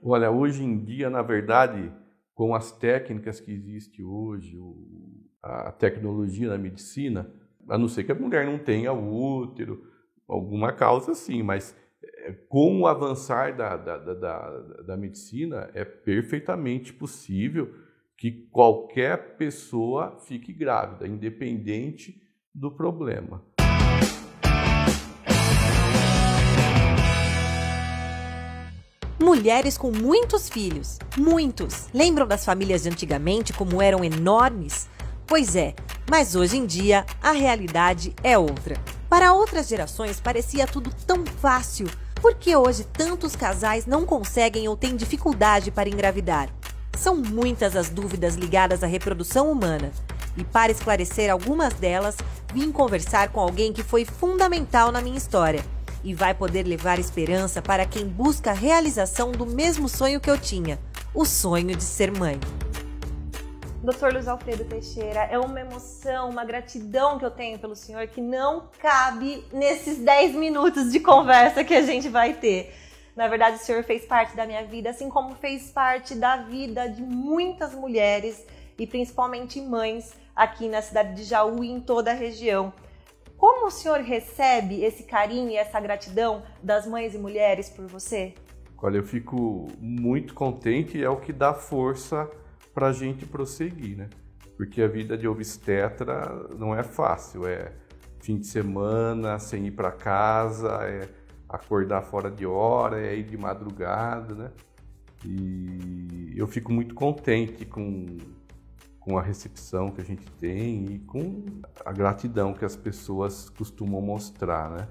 Olha, hoje em dia, na verdade, com as técnicas que existem hoje, a tecnologia na medicina, a não ser que a mulher não tenha útero, alguma causa assim, mas com o avançar da medicina, é perfeitamente possível que qualquer pessoa fique grávida, independente do problema. Mulheres com muitos filhos, muitos. Lembram das famílias de antigamente como eram enormes? Pois é, mas hoje em dia a realidade é outra. Para outras gerações parecia tudo tão fácil. Por que hoje tantos casais não conseguem ou têm dificuldade para engravidar? São muitas as dúvidas ligadas à reprodução humana. E para esclarecer algumas delas, vim conversar com alguém que foi fundamental na minha história e vai poder levar esperança para quem busca a realização do mesmo sonho que eu tinha, o sonho de ser mãe. Dr. Luiz Alfredo Teixeira, é uma emoção, uma gratidão que eu tenho pelo senhor que não cabe nesses 10 minutos de conversa que a gente vai ter. Na verdade, o senhor fez parte da minha vida, assim como fez parte da vida de muitas mulheres e principalmente mães aqui na cidade de Jaú e em toda a região. Como o senhor recebe esse carinho e essa gratidão das mães e mulheres por você? Olha, eu fico muito contente e é o que dá força para a gente prosseguir, né? Porque a vida de obstetra não é fácil, é fim de semana, sem ir para casa, é acordar fora de hora, é ir de madrugada, né? E eu fico muito contente com a recepção que a gente tem e com a gratidão que as pessoas costumam mostrar, né?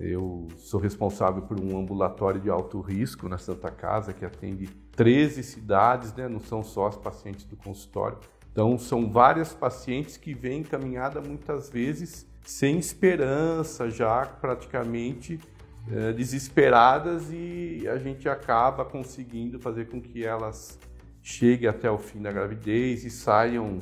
Eu sou responsável por um ambulatório de alto risco na Santa Casa, que atende 13 cidades, né? Não são só as pacientes do consultório. Então, são várias pacientes que vêm encaminhada muitas vezes sem esperança, já praticamente desesperadas, e a gente acaba conseguindo fazer com que elas cheguem até o fim da gravidez e saiam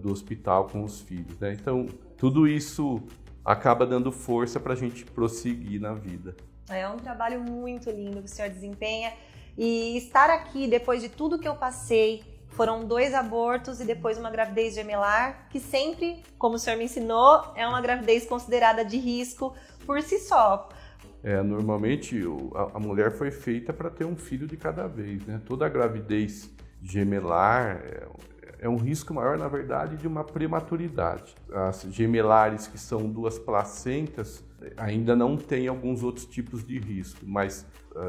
do hospital com os filhos, né? Então, tudo isso acaba dando força para a gente prosseguir na vida. É um trabalho muito lindo que o senhor desempenha, e estar aqui depois de tudo que eu passei, foram 2 abortos e depois uma gravidez gemelar, que sempre, como o senhor me ensinou, é uma gravidez considerada de risco por si só. Normalmente a mulher foi feita para ter um filho de cada vez, né? Toda gravidez gemelar é um risco maior, na verdade, de uma prematuridade. As gemelares, que são 2 placentas, ainda não têm alguns outros tipos de risco, mas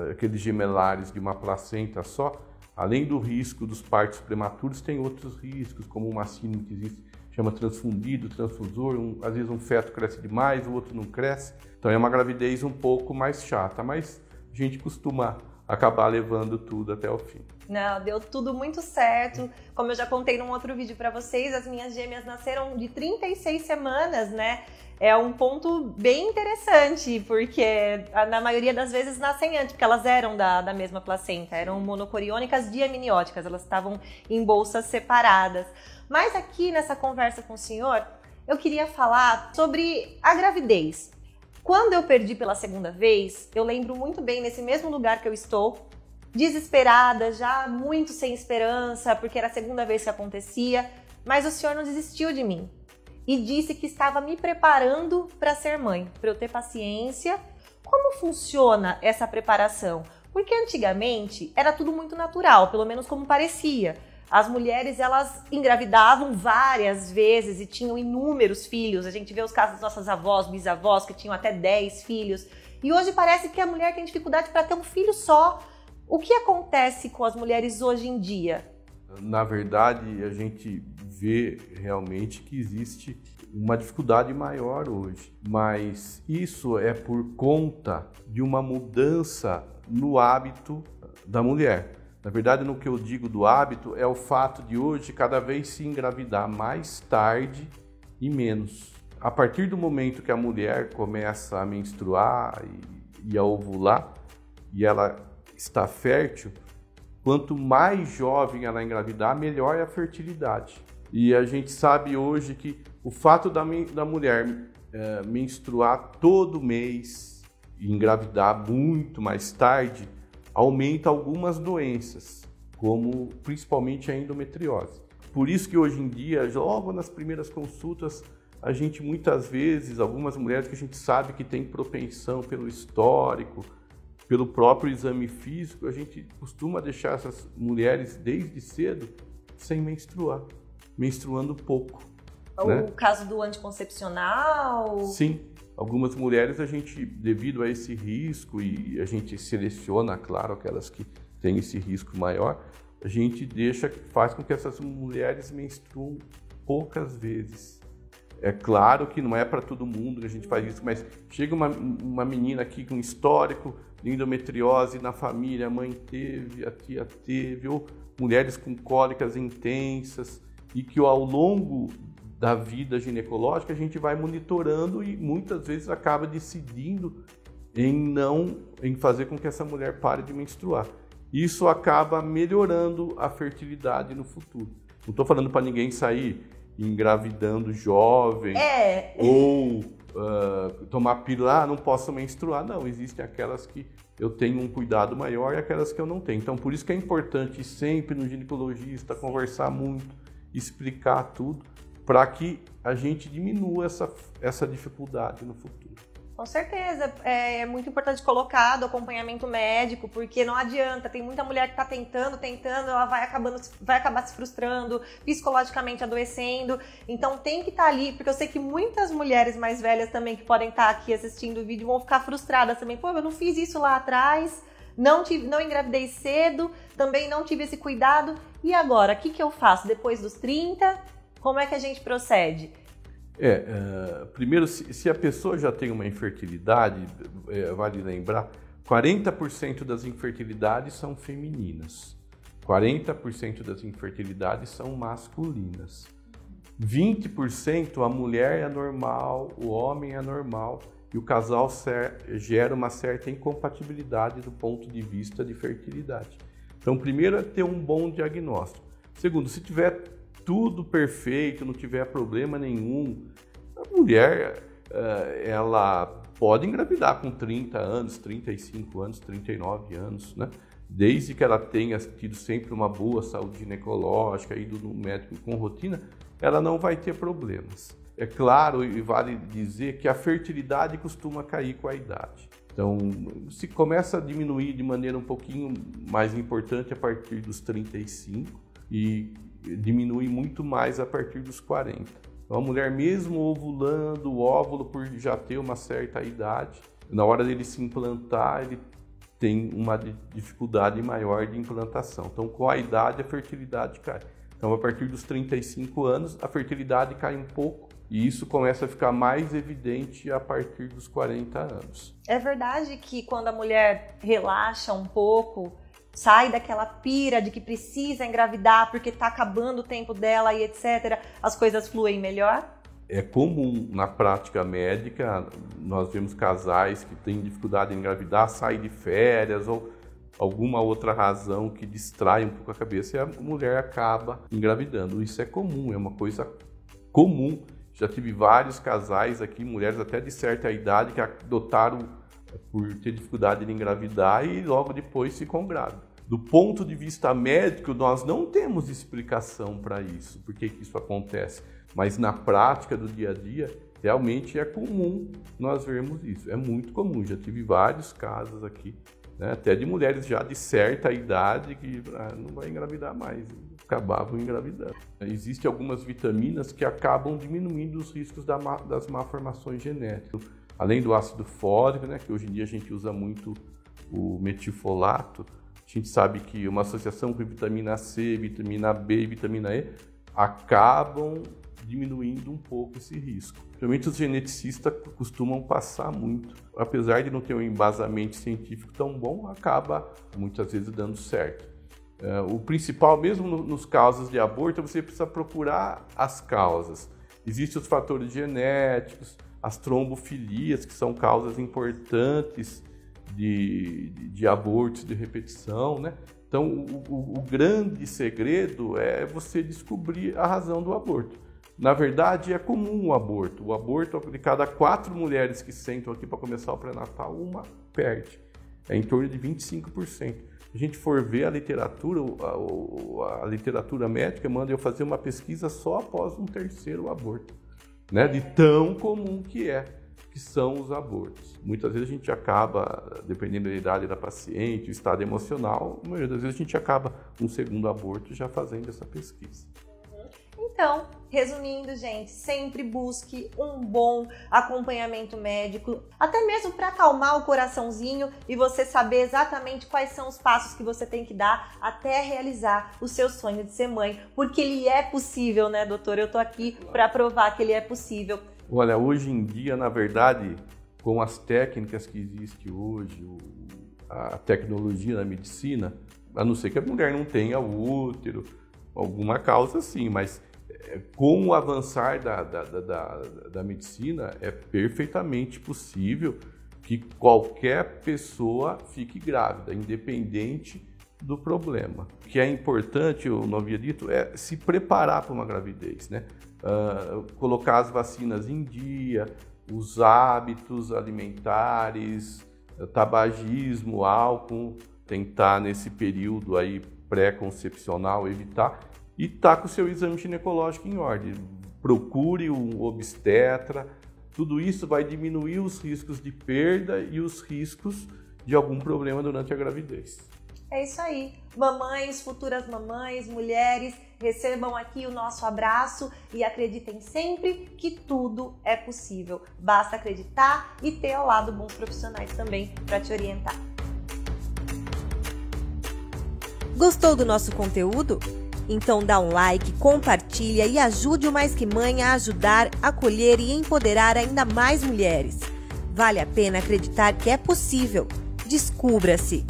aqueles gemelares de uma placenta só, além do risco dos partos prematuros, tem outros riscos, como uma síndrome que existe, chama transfundido, transfusor, às vezes um feto cresce demais, o outro não cresce. Então é uma gravidez um pouco mais chata, mas a gente costuma acabar levando tudo até o fim. Não, deu tudo muito certo. Como eu já contei num outro vídeo para vocês, as minhas gêmeas nasceram de 36 semanas, né? É um ponto bem interessante, porque na maioria das vezes nascem antes, porque elas eram da mesma placenta, eram monocoriônicas diamnióticas, elas estavam em bolsas separadas. Mas aqui nessa conversa com o senhor, eu queria falar sobre a gravidez. Quando eu perdi pela 2ª vez, eu lembro muito bem, nesse mesmo lugar que eu estou, desesperada, já muito sem esperança, porque era a 2ª vez que acontecia, mas o senhor não desistiu de mim e disse que estava me preparando para ser mãe, para eu ter paciência. Como funciona essa preparação? Porque antigamente era tudo muito natural, pelo menos como parecia. As mulheres, elas engravidavam várias vezes e tinham inúmeros filhos. A gente vê os casos das nossas avós, bisavós, que tinham até 10 filhos. E hoje parece que a mulher tem dificuldade para ter um filho só. O que acontece com as mulheres hoje em dia? Na verdade, a gente vê realmente que existe uma dificuldade maior hoje. Mas isso é por conta de uma mudança no hábito da mulher. Na verdade, no que eu digo do hábito, é o fato de hoje cada vez se engravidar mais tarde e menos. A partir do momento que a mulher começa a menstruar e a ovular, e ela está fértil, quanto mais jovem ela engravidar, melhor é a fertilidade. E a gente sabe hoje que o fato da mulher menstruar todo mês e engravidar muito mais tarde, aumenta algumas doenças, como principalmente a endometriose. Por isso que hoje em dia, logo nas primeiras consultas, a gente muitas vezes, algumas mulheres que a gente sabe que tem propensão pelo histórico, pelo próprio exame físico, a gente costuma deixar essas mulheres desde cedo sem menstruar, menstruando pouco. O caso do anticoncepcional? Sim, algumas mulheres a gente, devido a esse risco, e a gente seleciona, claro, aquelas que têm esse risco maior, a gente faz com que essas mulheres menstruem poucas vezes. É claro que não é para todo mundo que a gente faz isso, mas chega uma menina aqui com histórico de endometriose na família, a mãe teve, a tia teve, ou mulheres com cólicas intensas, e que ao longo da vida ginecológica a gente vai monitorando e muitas vezes acaba decidindo em fazer com que essa mulher pare de menstruar. Isso acaba melhorando a fertilidade no futuro. Não estou falando para ninguém sair engravidando jovem ou tomar pílula, não posso menstruar. Não, existem aquelas que eu tenho um cuidado maior e aquelas que eu não tenho. Então, por isso que é importante ir sempre no ginecologista, conversar muito, explicar tudo, para que a gente diminua essa dificuldade no futuro. Com certeza, é muito importante colocar do acompanhamento médico, porque não adianta, tem muita mulher que está tentando, ela vai acabar se frustrando, psicologicamente adoecendo, então tem que estar ali, porque eu sei que muitas mulheres mais velhas também que podem estar aqui assistindo o vídeo vão ficar frustradas também, pô, eu não fiz isso lá atrás, não engravidei cedo, também não tive esse cuidado, e agora, o que eu faço depois dos 30? Como é que a gente procede? Primeiro, se a pessoa já tem uma infertilidade, vale lembrar, 40% das infertilidades são femininas, 40% das infertilidades são masculinas, 20% a mulher é normal, o homem é normal e o casal gera uma certa incompatibilidade do ponto de vista de fertilidade. Então, primeiro é ter um bom diagnóstico. Segundo, se tiver tudo perfeito, não tiver problema nenhum, a mulher ela pode engravidar com 30 anos, 35 anos, 39 anos, né? Desde que ela tenha tido sempre uma boa saúde ginecológica, ido no médico com rotina, ela não vai ter problemas. É claro, e vale dizer que a fertilidade costuma cair com a idade. Então, se começa a diminuir de maneira um pouquinho mais importante a partir dos 35 e diminui muito mais a partir dos 40. Então, a mulher mesmo ovulando, o óvulo por já ter uma certa idade, na hora dele se implantar, ele tem uma dificuldade maior de implantação. Então, com a idade, a fertilidade cai. Então, a partir dos 35 anos, a fertilidade cai um pouco e isso começa a ficar mais evidente a partir dos 40 anos. É verdade que quando a mulher relaxa um pouco, sai daquela pira de que precisa engravidar porque está acabando o tempo dela e etc., as coisas fluem melhor? É comum na prática médica, nós vemos casais que têm dificuldade em engravidar, saem de férias ou alguma outra razão que distrai um pouco a cabeça e a mulher acaba engravidando. Isso é comum, é uma coisa comum. Já tive vários casais aqui, mulheres até de certa idade, que adotaram por ter dificuldade de engravidar e logo depois ficam grávidas. Do ponto de vista médico, nós não temos explicação para isso, por que isso acontece. Mas na prática do dia a dia, realmente é comum nós vermos isso. É muito comum, já tive vários casos aqui, né, até de mulheres já de certa idade que não vai engravidar mais, acabavam engravidando. Existem algumas vitaminas que acabam diminuindo os riscos das malformações genéticas. Além do ácido fólico, né, que hoje em dia a gente usa muito o metilfolato, a gente sabe que uma associação com vitamina C, vitamina B e vitamina E acabam diminuindo um pouco esse risco. Realmente os geneticistas costumam passar muito. Apesar de não ter um embasamento científico tão bom, acaba muitas vezes dando certo. O principal, mesmo nos casos de aborto, você precisa procurar as causas. Existem os fatores genéticos, as trombofilias, que são causas importantes de abortos de repetição, né? Então, o grande segredo é você descobrir a razão do aborto. Na verdade, é comum o aborto. O aborto, de cada 4 mulheres que sentam aqui para começar o pré-natal, uma perde. é em torno de 25%. Se a gente for ver a literatura médica manda eu fazer uma pesquisa só após um terceiro aborto, né? De tão comum que são os abortos. Muitas vezes a gente acaba, dependendo da idade da paciente, o estado emocional, a maioria das vezes a gente acaba um segundo aborto já fazendo essa pesquisa. Então, resumindo, gente, sempre busque um bom acompanhamento médico, até mesmo para acalmar o coraçãozinho e você saber exatamente quais são os passos que você tem que dar até realizar o seu sonho de ser mãe, porque ele é possível, né, doutor? Eu tô aqui para provar que ele é possível. Olha, hoje em dia, na verdade, com as técnicas que existem hoje, a tecnologia na medicina, a não ser que a mulher não tenha o útero, alguma causa assim, mas com o avançar da medicina, é perfeitamente possível que qualquer pessoa fique grávida, independente do problema. O que é importante, eu não havia dito, é se preparar para uma gravidez, né? Colocar as vacinas em dia, os hábitos alimentares, tabagismo, álcool, tentar nesse período aí pré-concepcional evitar, e tá com o seu exame ginecológico em ordem. Procure um obstetra. Tudo isso vai diminuir os riscos de perda e os riscos de algum problema durante a gravidez. É isso aí. Mamães, futuras mamães, mulheres, recebam aqui o nosso abraço e acreditem sempre que tudo é possível. Basta acreditar e ter ao lado bons profissionais também para te orientar. Gostou do nosso conteúdo? Então dá um like, compartilha e ajude o Mais Que Mãe a ajudar, acolher e empoderar ainda mais mulheres. Vale a pena acreditar que é possível. Descubra-se!